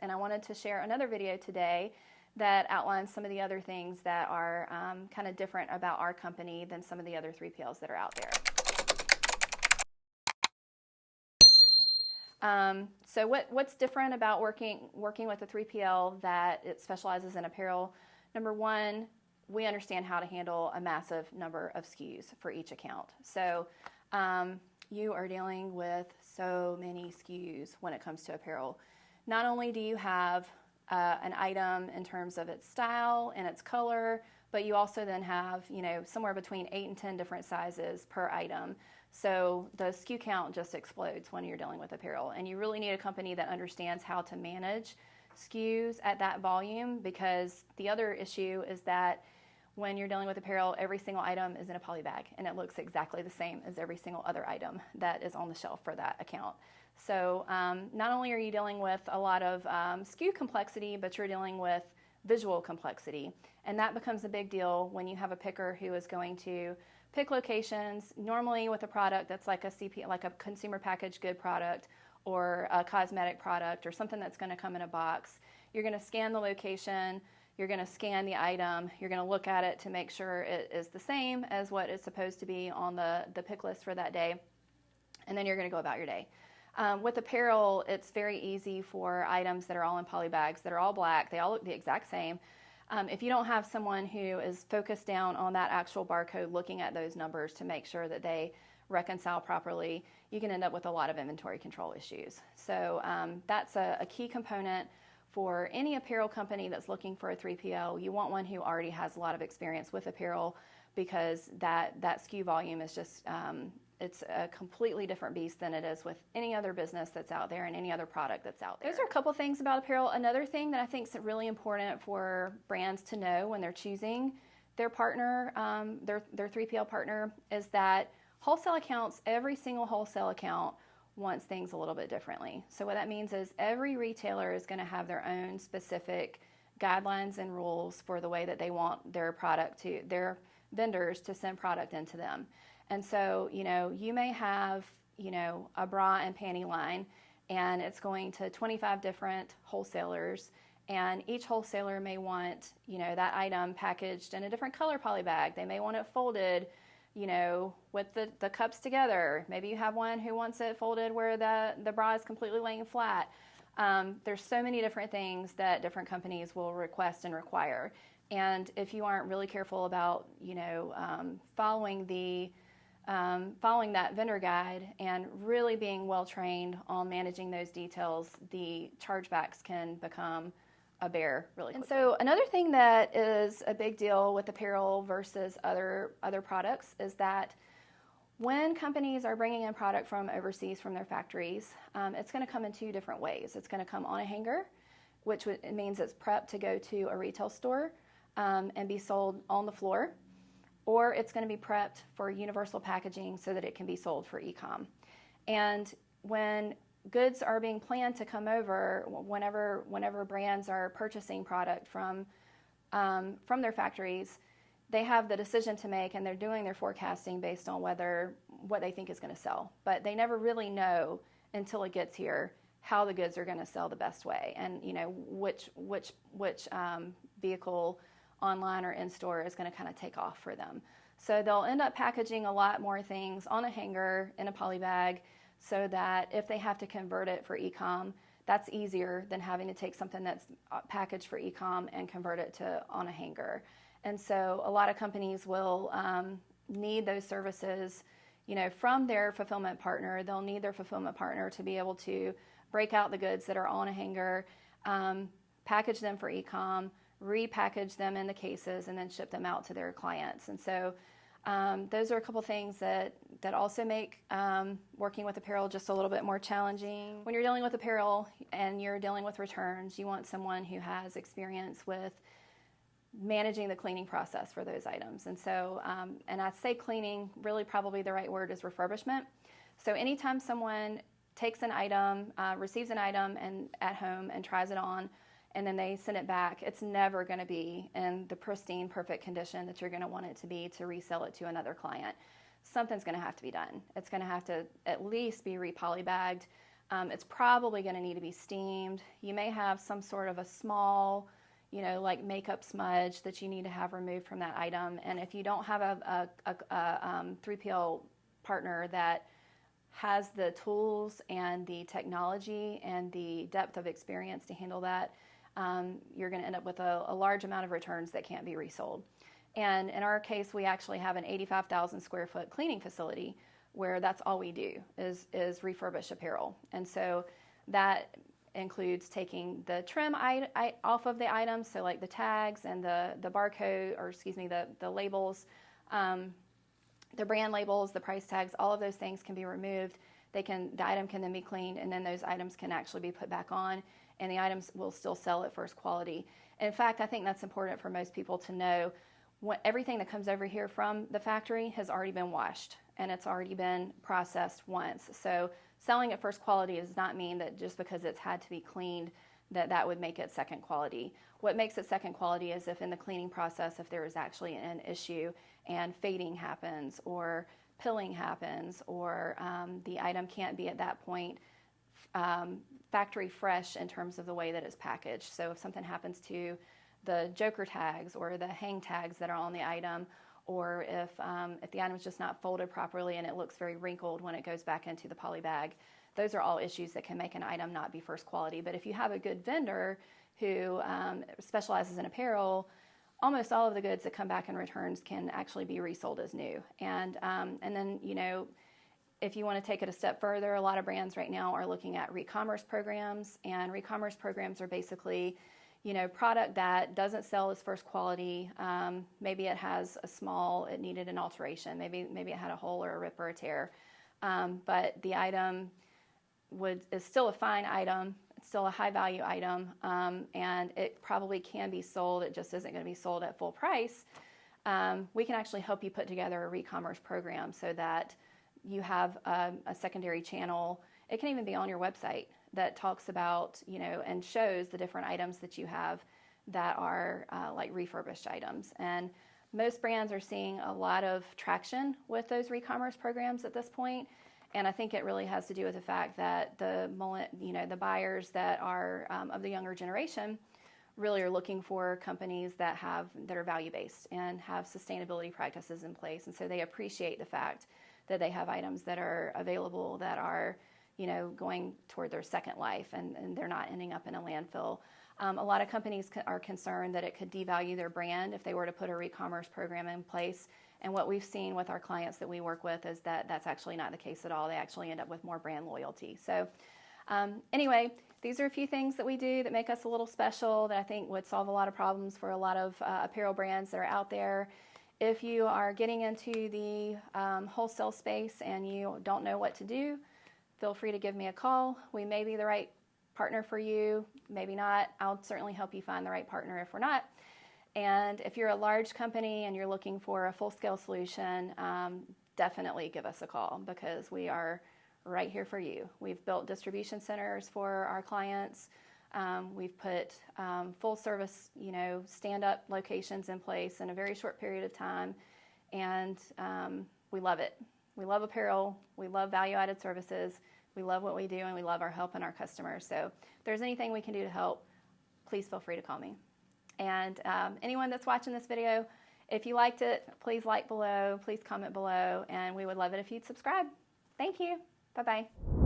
and I wanted to share another video today that outlines some of the other things that are kind of different about our company than some of the other 3PLs that are out there. So what's different about working with a 3PL that it specializes in apparel? Number one, we understand how to handle a massive number of SKUs for each account. So you are dealing with so many SKUs when it comes to apparel. Not only do you have an item in terms of its style and its color, but you also then have, somewhere between 8 and 10 different sizes per item. So the SKU count just explodes when you're dealing with apparel. And you really need a company that understands how to manage SKUs at that volume, because the other issue is that when you're dealing with apparel, every single item is in a poly bag and it looks exactly the same as every single other item that is on the shelf for that account. So not only are you dealing with a lot of SKU complexity, but you're dealing with visual complexity. And that becomes a big deal when you have a picker who is going to pick locations, normally with a product that's like like a consumer packaged good product or a cosmetic product or something that's going to come in a box. You're going to scan the location, you're going to scan the item, you're going to look at it to make sure it is the same as what it's supposed to be on the pick list for that day, and then you're going to go about your day. With apparel, it's very easy for items that are all in poly bags, that are all black, they all look the exact same. If you don't have someone who is focused down on that actual barcode, looking at those numbers to make sure that they reconcile properly, you can end up with a lot of inventory control issues. So that's a key component for any apparel company that's looking for a 3PL. You want one who already has a lot of experience with apparel, because that SKU volume is just, it's a completely different beast than it is with any other business that's out there and any other product that's out there. Those are a couple things about apparel. Another thing that I think is really important for brands to know when they're choosing their partner, their 3PL partner, is that wholesale accounts, every single wholesale account wants things a little bit differently. So what that means is every retailer is going to have their own specific guidelines and rules for the way that they want their their vendors to send product into them. And so, you may have, a bra and panty line, and it's going to 25 different wholesalers, and each wholesaler may want, that item packaged in a different color poly bag. They may want it folded, with the cups together. Maybe you have one who wants it folded where the bra is completely laying flat. There's so many different things that different companies will request and require. And if you aren't really careful about, following that vendor guide and really being well trained on managing those details, the chargebacks can become a bear really quickly. And so another thing that is a big deal with apparel versus other products is that when companies are bringing in product from overseas from their factories, it's going to come in two different ways. It's going to come on a hanger, which means it's prepped to go to a retail store and be sold on the floor, or it's going to be prepped for universal packaging so that it can be sold for e-com. And when goods are being planned to come over, whenever brands are purchasing product from their factories, they have the decision to make, and they're doing their forecasting based on what they think is going to sell. But they never really know until it gets here how the goods are going to sell the best way, and which vehicle online or in store is going to kind of take off for them. So they'll end up packaging a lot more things on a hanger in a poly bag, so that if they have to convert it for e-com, that's easier than having to take something that's packaged for e-com and convert it to on a hanger. And so a lot of companies will need those services, from their fulfillment partner. They'll need their fulfillment partner to be able to break out the goods that are on a hanger, package them for e-com, repackage them in the cases, and then ship them out to their clients. And so those are a couple things that also make working with apparel just a little bit more challenging. When you're dealing with apparel and you're dealing with returns, you want someone who has experience with managing the cleaning process for those items. And so, and I say cleaning, really probably the right word is refurbishment. So anytime someone takes an item, receives an item at home and tries it on, and then they send it back, it's never going to be in the pristine, perfect condition that you're going to want it to be to resell it to another client. Something's going to have to be done. It's going to have to at least be re-poly bagged. It's probably going to need to be steamed. You may have some sort of a small, like makeup smudge that you need to have removed from that item. And if you don't have a 3PL partner that has the tools and the technology and the depth of experience to handle that, you're going to end up with a large amount of returns that can't be resold. And in our case, we actually have an 85,000 square foot cleaning facility where that's all we do is refurbish apparel. And so that includes taking the trim off of the items, so like the tags and the barcode, or excuse me, the labels, the brand labels, the price tags, all of those things can be removed. The item can then be cleaned, and then those items can actually be put back on, and the items will still sell at first quality. In fact, I think that's important for most people to know. Everything that comes over here from the factory has already been washed, and it's already been processed once. So selling at first quality does not mean that just because it's had to be cleaned that would make it second quality. What makes it second quality is if in the cleaning process, if there is actually an issue and fading happens or pilling happens, or the item can't be at that point factory fresh in terms of the way that it's packaged. So if something happens to the joker tags or the hang tags that are on the item, or if the item is just not folded properly and it looks very wrinkled when it goes back into the poly bag, those are all issues that can make an item not be first quality. But if you have a good vendor who specializes in apparel, almost all of the goods that come back in returns can actually be resold as new. And then, if you want to take it a step further, a lot of brands right now are looking at re-commerce programs, and re-commerce programs are basically product that doesn't sell as first quality. Maybe it has it needed an alteration. Maybe it had a hole or a rip or a tear. But the item is still a fine item. It's still a high value item. And it probably can be sold. It just isn't going to be sold at full price. We can actually help you put together a re-commerce program so that you have a secondary channel. It can even be on your website that talks about, and shows the different items that you have that are like refurbished items. And most brands are seeing a lot of traction with those re-commerce programs at this point. And I think it really has to do with the fact that the buyers that are of the younger generation really are looking for companies that are value-based and have sustainability practices in place. And so they appreciate the fact that they have items that are available that are going toward their second life, and they're not ending up in a landfill. A lot of companies are concerned that it could devalue their brand if they were to put a re-commerce program in place. And what we've seen with our clients that we work with is that that's actually not the case at all. They actually end up with more brand loyalty. So anyway, these are a few things that we do that make us a little special that I think would solve a lot of problems for a lot of apparel brands that are out there. If you are getting into the wholesale space and you don't know what to do, feel free to give me a call. We may be the right partner for you, maybe not. I'll certainly help you find the right partner if we're not. And if you're a large company and you're looking for a full-scale solution, definitely give us a call, because we are right here for you. We've built distribution centers for our clients. We've put full-service, stand-up locations in place in a very short period of time, and we love it. We love apparel. We love value-added services. We love what we do, and we love our helping our customers. So if there's anything we can do to help, please feel free to call me. And anyone that's watching this video, if you liked it, please like below, please comment below, and we would love it if you'd subscribe. Thank you. Bye-bye.